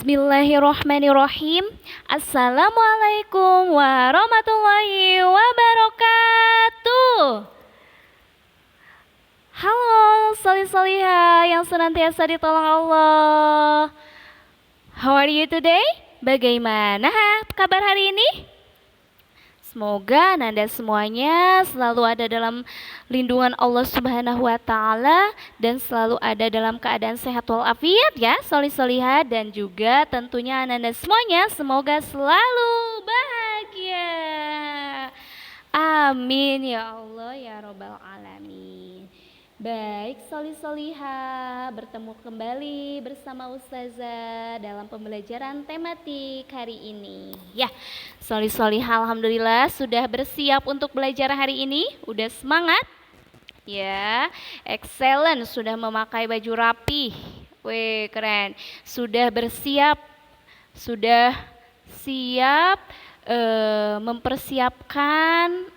Bismillahirrahmanirrahim. Assalamualaikum warahmatullahi wabarakatuh. Halo solih-solihah yang senantiasa ditolong Allah. How are you today? Bagaimana kabar hari ini? Semoga Nanda semuanya selalu ada dalam lindungan Allah Subhanahu wa Ta'ala dan selalu ada dalam keadaan sehat walafiat ya, solih-solihah, dan juga tentunya Nanda semuanya semoga selalu bahagia. Amin ya Allah ya Robbal Alamin. Baik, solih-solihah, bertemu kembali bersama Ustazah dalam pembelajaran tematik hari ini. Ya, solih-solihah, alhamdulillah sudah bersiap untuk belajar hari ini. Udah semangat? Ya, excellent, sudah memakai baju rapi. Wih, keren. Sudah bersiap, sudah siap mempersiapkan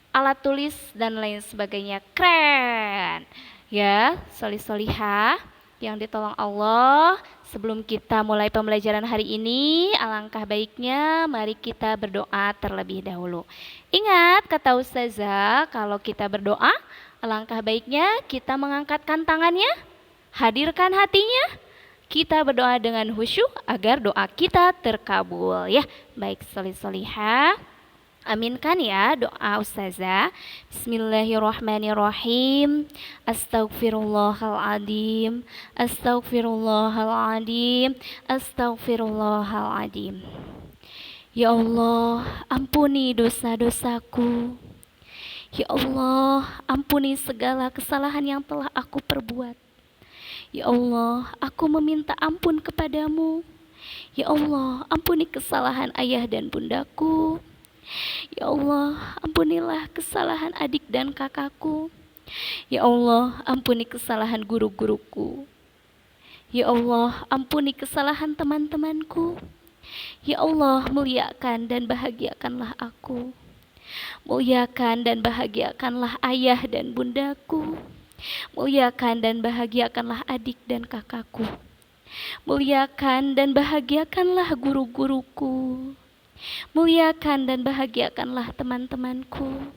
alat tulis dan lain sebagainya. Keren ya, solih-solihah yang ditolong Allah. Sebelum kita mulai pembelajaran hari ini, alangkah baiknya mari kita berdoa terlebih dahulu. Ingat kata Ustazah, kalau kita berdoa, alangkah baiknya kita mengangkatkan tangannya, hadirkan hatinya, kita berdoa dengan khusyuk agar doa kita terkabul ya. Baik solih-solihah, aminkan ya doa Ustazah. Bismillahirrahmanirrahim. Astaghfirullahaladzim. Astaghfirullahaladzim. Astaghfirullahaladzim. Ya Allah, ampuni dosa-dosaku. Ya Allah, ampuni segala kesalahan yang telah aku perbuat. Ya Allah, aku meminta ampun kepadamu. Ya Allah, ampuni kesalahan ayah dan bundaku. Ya Allah, ampunilah kesalahan adik dan kakakku. Ya Allah, ampuni kesalahan guru-guruku. Ya Allah, ampuni kesalahan teman-temanku. Ya Allah, muliakan dan bahagiakanlah aku. Muliakan dan bahagiakanlah ayah dan bundaku. Muliakan dan bahagiakanlah adik dan kakakku. Muliakan dan bahagiakanlah guru-guruku. Muliakan dan bahagiakanlah teman-temanku.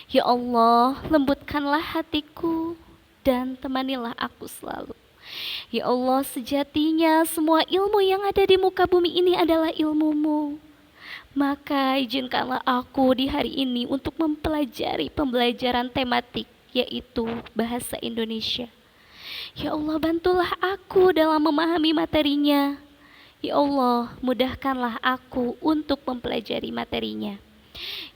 Ya Allah, lembutkanlah hatiku dan temanilah aku selalu. Ya Allah, sejatinya semua ilmu yang ada di muka bumi ini adalah ilmu-Mu. Maka izinkanlah aku di hari ini untuk mempelajari pembelajaran tematik, yaitu bahasa Indonesia. Ya Allah, bantulah aku dalam memahami materinya. Ya Allah, mudahkanlah aku untuk mempelajari materinya.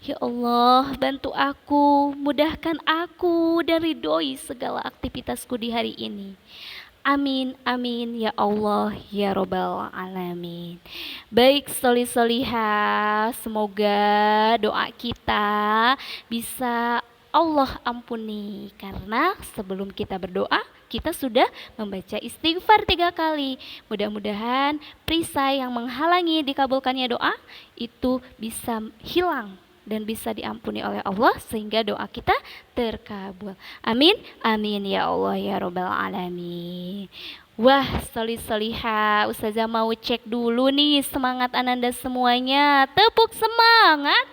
Ya Allah, bantu aku, mudahkan aku dan ridhoi segala aktivitasku di hari ini. Amin, amin, ya Allah, ya Robbal Alamin. Baik, solih-solihah, semoga doa kita bisa Allah ampuni. Karena sebelum kita berdoa, kita sudah membaca istighfar 3 kali. Mudah-mudahan perisai yang menghalangi dikabulkannya doa itu bisa hilang dan bisa diampuni oleh Allah sehingga doa kita terkabul. Amin, amin ya Allah ya Robbal Alamin. Wah, solih-solihah, Ustazah mau cek dulu nih semangat Ananda semuanya. Tepuk semangat.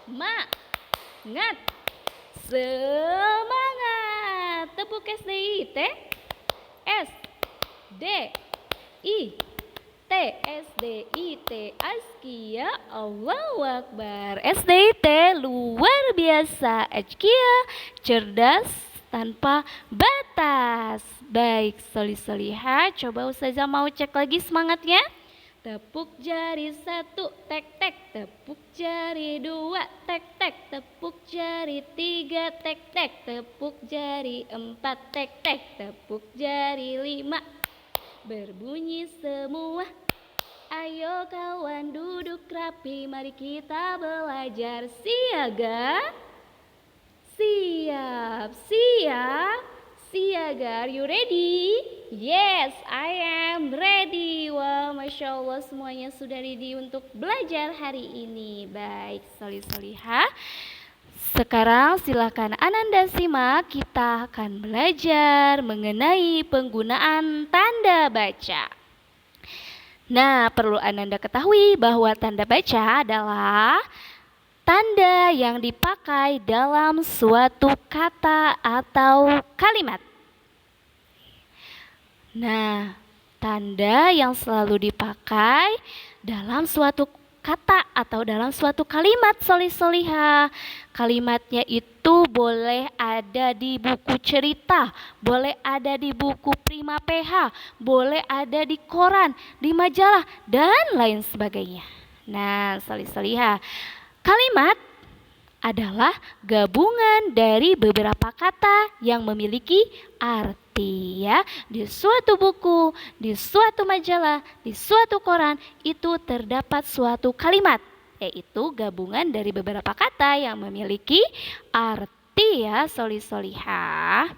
Semangat. Semangat. Tepuk SDIT. SDIT. SDIT. Askia. Allahu Akbar. SDIT luar biasa. Askia cerdas tanpa batas. Baik, solih-solihah, coba Ustazah mau cek lagi semangatnya. Tepuk jari 1, tek tek. Tepuk jari 2, tek tek. Tepuk jari 3, tek tek. Tepuk jari 4, tek tek. Tepuk jari 5, berbunyi semua. Ayo kawan duduk rapi, mari kita belajar. Siaga? Siap, siap. Siaga, are you ready? Yes, I am ready. Wah, Masya Allah semuanya sudah ready untuk belajar hari ini. Baik, solih-solihah, Sekarang silakan Ananda simak, kita akan belajar mengenai penggunaan tanda baca. Nah, perlu Ananda ketahui bahwa tanda baca adalah tanda yang dipakai dalam suatu kata atau kalimat. Nah, tanda yang selalu dipakai dalam suatu kata atau dalam suatu kalimat solih-solihah. Kalimatnya itu boleh ada di buku cerita, boleh ada di buku Prima PH, boleh ada di koran, di majalah, dan lain sebagainya. Nah, solih-solihah, kalimat adalah gabungan dari beberapa kata yang memiliki arti, ya. Di suatu buku, di suatu majalah, di suatu koran itu terdapat suatu kalimat, yaitu gabungan dari beberapa kata yang memiliki arti, ya, solih-solihah.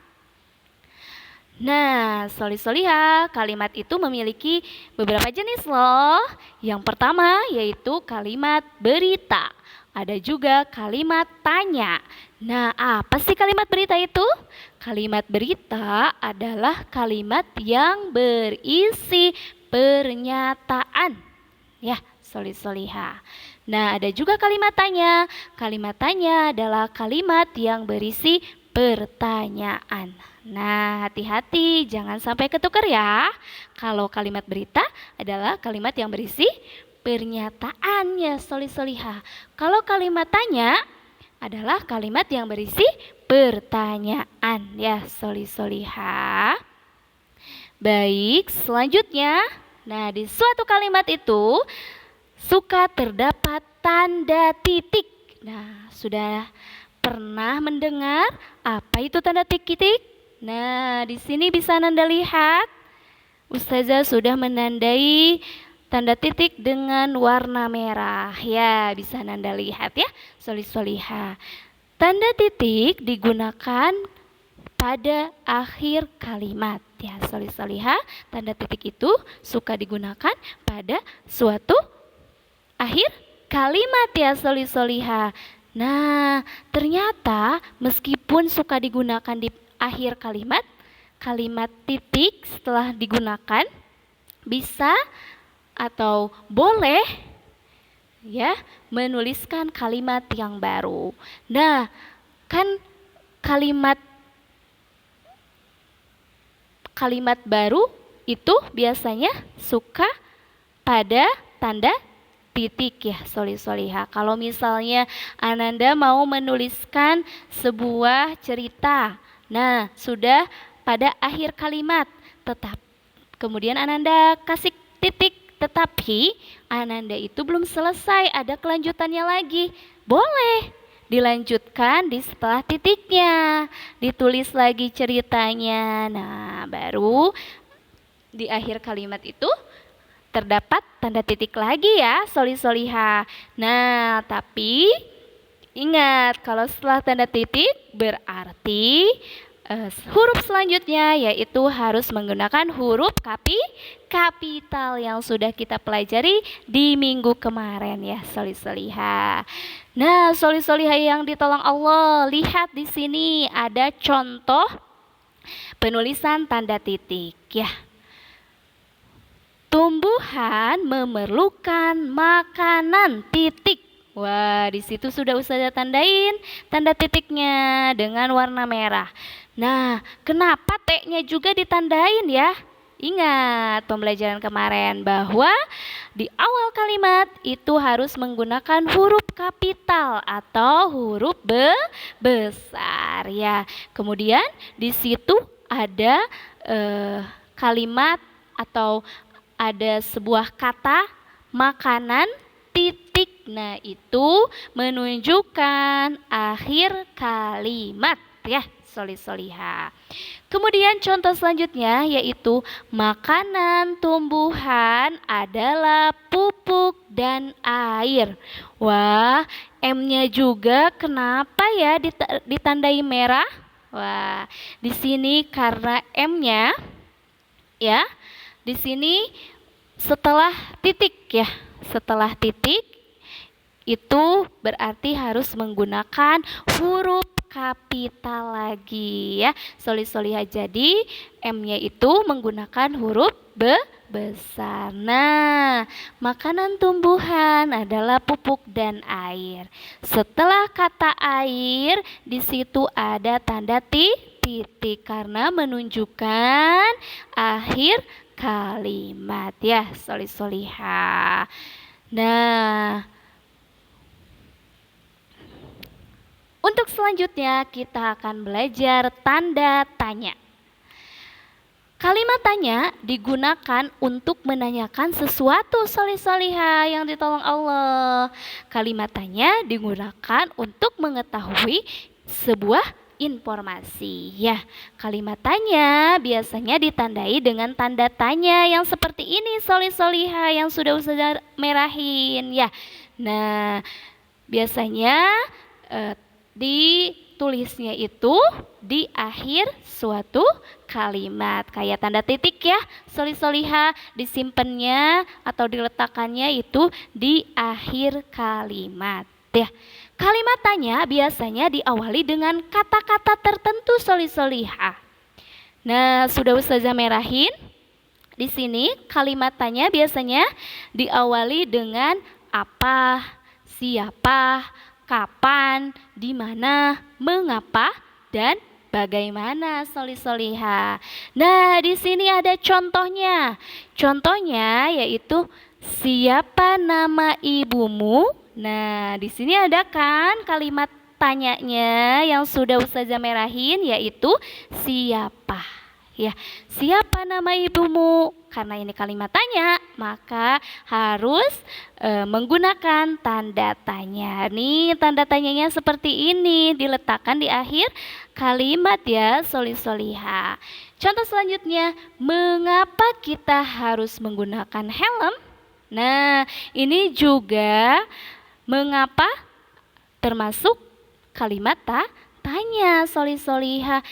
Nah, solih-solihah, kalimat itu memiliki beberapa jenis loh. Yang pertama yaitu kalimat berita. Ada juga kalimat tanya. Nah, apa sih kalimat berita itu? Kalimat berita adalah kalimat yang berisi pernyataan. Ya, solih-solihah. Nah, ada juga kalimat tanya. Kalimat tanya adalah kalimat yang berisi pertanyaan. Nah, hati-hati jangan sampai ketukar ya. Kalau kalimat berita adalah kalimat yang berisi pernyataan, ya, solih-solihah. Kalau kalimat tanya adalah kalimat yang berisi pertanyaan, ya, solih-solihah. Baik, selanjutnya, nah, di suatu kalimat itu suka terdapat tanda titik. Nah, sudah pernah mendengar apa itu tanda titik? Nah, di sini bisa Anda lihat, Ustazah sudah menandai tanda titik dengan warna merah. Ya, bisa Anda lihat ya, solih-solihah. Tanda titik digunakan pada akhir kalimat. Ya, solih-solihah, tanda titik itu suka digunakan pada suatu akhir kalimat, ya, solih-solihah. Nah, ternyata meskipun suka digunakan di akhir kalimat, kalimat titik setelah digunakan bisa atau boleh, ya, menuliskan kalimat yang baru. Nah, kan kalimat baru itu biasanya suka pada tanda titik, ya, solih-solihah. Kalau misalnya Ananda mau menuliskan sebuah cerita, nah, sudah pada akhir kalimat, tetap kemudian Ananda kasih titik, tetapi Ananda itu belum selesai, ada kelanjutannya lagi. Boleh dilanjutkan di setelah titiknya, ditulis lagi ceritanya. Nah, baru di akhir kalimat itu terdapat tanda titik lagi, ya, solih-solihah. Nah, tapi ingat, kalau setelah tanda titik berarti huruf selanjutnya yaitu harus menggunakan huruf kapital yang sudah kita pelajari di minggu kemarin, ya, solih-solihah. Nah, solih-solihah yang ditolong Allah, lihat di sini ada contoh penulisan tanda titik, ya. Tumbuhan memerlukan makanan, titik. Wah, di situ sudah Ustazah tandain tanda titiknya dengan warna merah. Nah, kenapa T-nya juga ditandain, ya? Ingat pembelajaran kemarin bahwa di awal kalimat itu harus menggunakan huruf kapital atau huruf besar, ya. Kemudian di situ ada kalimat atau ada sebuah kata makanan titik. Nah, itu menunjukkan akhir kalimat, ya, solih-solihah. Kemudian contoh selanjutnya yaitu makanan tumbuhan adalah pupuk dan air. Wah, M-nya juga kenapa, ya, ditandai merah? Wah, di sini karena M-nya, ya, di sini setelah titik, ya, setelah titik Itu berarti harus menggunakan huruf kapital lagi ya. Solih-solihah, jadi M-nya itu menggunakan huruf besar. Nah, makanan tumbuhan adalah pupuk dan air. Setelah kata air, di situ ada tanda titik karena menunjukkan akhir kalimat ya, solih-solihah. Nah, untuk selanjutnya kita akan belajar tanda tanya. Kalimat tanya digunakan untuk menanyakan sesuatu, solih-solihah yang ditolong Allah. Kalimat tanya digunakan untuk mengetahui sebuah informasi. Ya, kalimat tanya biasanya ditandai dengan tanda tanya yang seperti ini, solih-solihah yang sudah Ustazah merahin ya. Nah, biasanya ditulisnya itu di akhir suatu kalimat kayak tanda titik ya, solih-solihah, disimpannya atau diletakkannya itu di akhir kalimat ya. Kalimat tanya biasanya diawali dengan kata-kata tertentu, solih-solihah. Nah, sudah Ustazah merahin di sini kalimat tanya biasanya diawali dengan apa, siapa, kapan, di mana, mengapa, dan bagaimana, solih-solihah. Nah, di sini ada contohnya. Contohnya yaitu siapa nama ibumu? Nah, di sini ada kan kalimat tanyanya yang sudah Ustazah merahin yaitu siapa. Ya, siapa nama ibumu? Karena ini kalimat tanya, maka harus menggunakan tanda tanya. Nih, tanda tanyanya seperti ini, diletakkan di akhir kalimat ya, solih-solihah. Contoh selanjutnya, mengapa kita harus menggunakan helm? Nah, ini juga mengapa termasuk kalimat tanya, solih-solihah.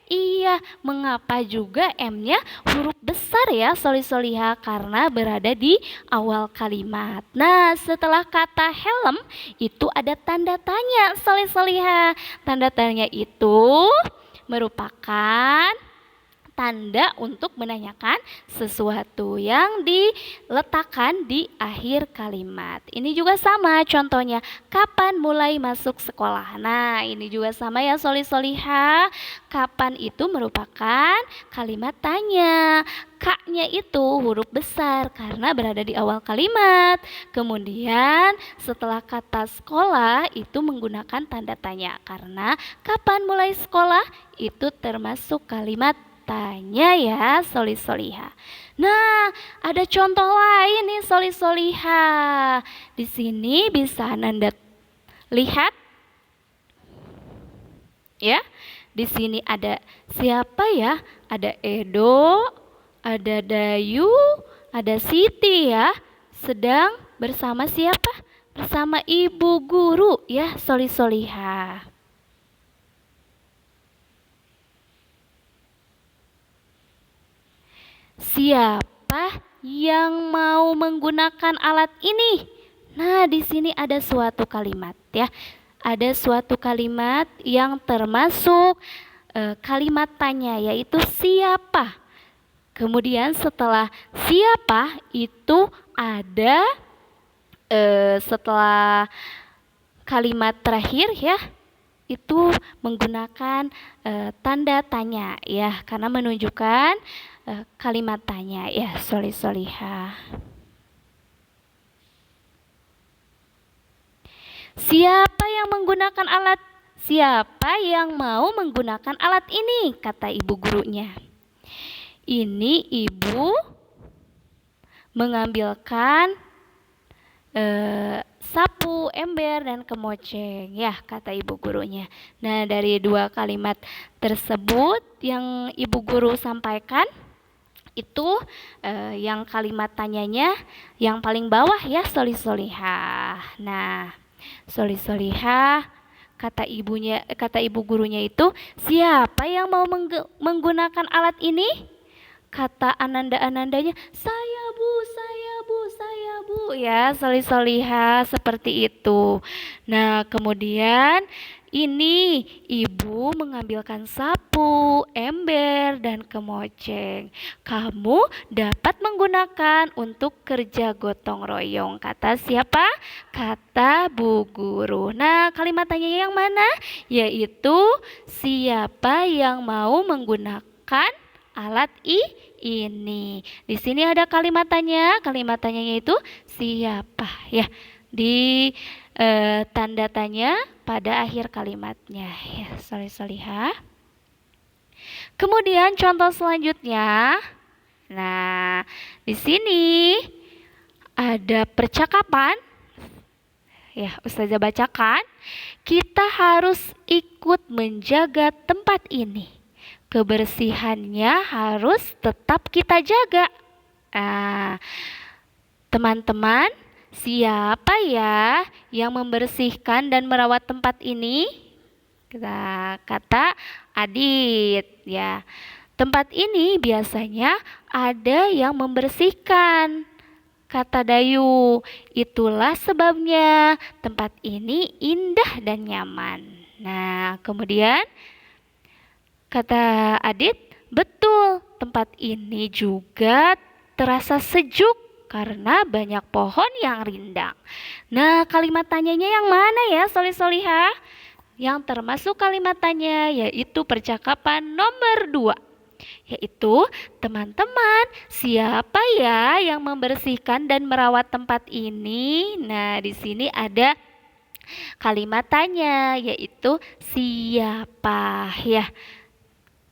Iya, mengapa juga M-nya huruf besar ya, solih-solihah, karena berada di awal kalimat. Nah, setelah kata helm itu ada tanda tanya, solih-solihah. Tanda tanya itu merupakan tanda untuk menanyakan sesuatu yang diletakkan di akhir kalimat. Ini juga sama contohnya, kapan mulai masuk sekolah. Nah, ini juga sama ya, solih-solihah. Kapan itu merupakan kalimat tanya. K-nya itu huruf besar karena berada di awal kalimat. Kemudian setelah kata sekolah itu menggunakan tanda tanya karena kapan mulai sekolah itu termasuk kalimat tanya ya, solih-solihah. Nah, ada contoh lain nih, solih-solihah. Di sini bisa Anda lihat ya. Di sini ada siapa ya? Ada Edo, ada Dayu, ada Siti ya. Sedang bersama siapa? Bersama ibu guru ya, solih-solihah. Siapa yang mau menggunakan alat ini? Nah, di sini ada suatu kalimat ya. Ada suatu kalimat yang termasuk kalimat tanya yaitu siapa. Kemudian setelah siapa itu ada setelah kalimat terakhir ya, itu menggunakan tanda tanya ya, karena menunjukkan kalimat tanya ya, solih-solihah. Siapa yang menggunakan alat? Siapa yang mau menggunakan alat ini? Kata ibu gurunya. Ini ibu mengambilkan sapu, ember, dan kemoceng ya, kata ibu gurunya. Nah, dari dua kalimat tersebut yang ibu guru sampaikan itu yang kalimat tanyanya yang paling bawah ya, solih-solihah. Nah, solih-solihah, kata ibu gurunya itu, siapa yang mau menggunakan alat ini? Kata ananda-anandanya, saya bu, saya Bu ya, solih-solihah seperti itu. Nah, kemudian ini ibu mengambilkan sapu, ember, dan kemoceng. Kamu dapat menggunakan untuk kerja gotong royong. Kata siapa? Kata Bu Guru. Nah, kalimat tanya yang mana? Yaitu siapa yang mau menggunakan alat ini. Di sini ada kalimat tanya. Kalimat tanyanya itu siapa ya. Di tanda tanya pada akhir kalimatnya ya, solih-solihah. Kemudian contoh selanjutnya. Nah, di sini ada percakapan. Ya, Ustazah bacakan. Kita harus ikut menjaga tempat ini. Kebersihannya harus tetap kita jaga. Nah, teman-teman, siapa ya yang membersihkan dan merawat tempat ini? Kata Adit ya. Tempat ini biasanya ada yang membersihkan. Kata Dayu, itulah sebabnya tempat ini indah dan nyaman. Nah, kemudian kata Adit, betul, tempat ini juga terasa sejuk karena banyak pohon yang rindang. Nah, kalimat tanyanya yang mana ya, solih-solihah? Yang termasuk kalimat tanya yaitu percakapan nomor 2. Yaitu, teman-teman, siapa ya yang membersihkan dan merawat tempat ini? Nah, di sini ada kalimat tanya yaitu siapa ya.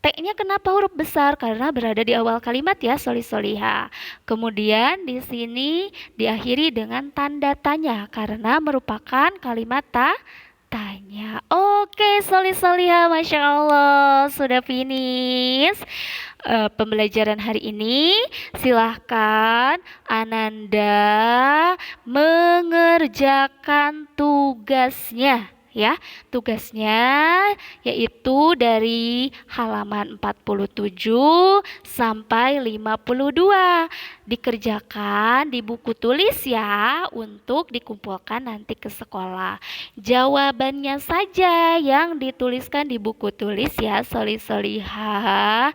T-nya kenapa huruf besar? Karena berada di awal kalimat ya, solih-solihah. Kemudian di sini diakhiri dengan tanda tanya karena merupakan kalimat tanya. Oke, solih-solihah, Masya Allah, sudah finish pembelajaran hari ini. Silahkan Ananda mengerjakan tugasnya ya. Tugasnya yaitu dari halaman 47 sampai 52. Dikerjakan di buku tulis ya untuk dikumpulkan nanti ke sekolah. Jawabannya saja yang dituliskan di buku tulis ya, solih-solihah.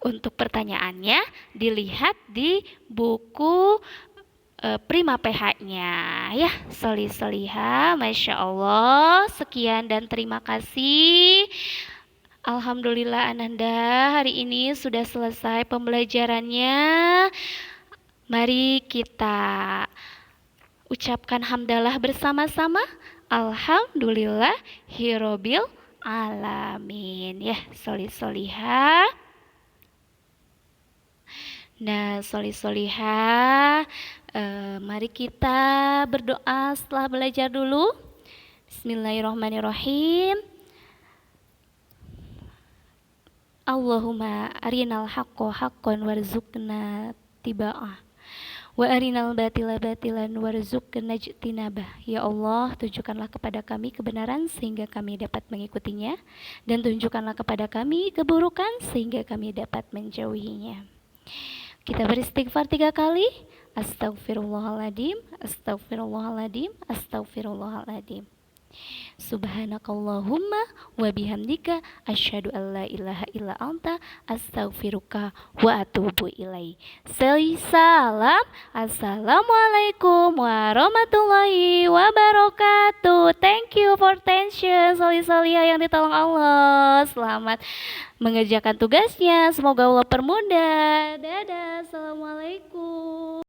Untuk pertanyaannya dilihat di buku Prima PH-nya ya, solih-solihah. Masya Allah, sekian dan terima kasih. Alhamdulillah Ananda hari ini sudah selesai pembelajarannya. Mari kita ucapkan hamdalah bersama-sama. Alhamdulillah Hirobil Alamin ya, solih-solihah. Nah, solih-solihah, mari kita berdoa setelah belajar dulu. Bismillahirrahmanirrahim. Allahumma arinal haqqo haqqan warzuqna tiba'ah wa arinal batila batilan warzuqna ijtinabah. Ya Allah, tunjukkanlah kepada kami kebenaran sehingga kami dapat mengikutinya, dan tunjukkanlah kepada kami keburukan sehingga kami dapat menjauhinya. Kita beristighfar 3 kali. Astaghfirullahaladzim, astaghfirullahaladzim, astaghfirullahaladzim. Subhanakallahumma wa bihamdika asyhadu an la ilaha illa anta astaghfiruka wa atubu ilaihi. Salam. Assalamualaikum warahmatullahi wabarakatuh. Thank you for attention. Solih-solihah yang ditolong Allah. Selamat mengerjakan tugasnya. Semoga Allah permudah. Dadah. Assalamualaikum.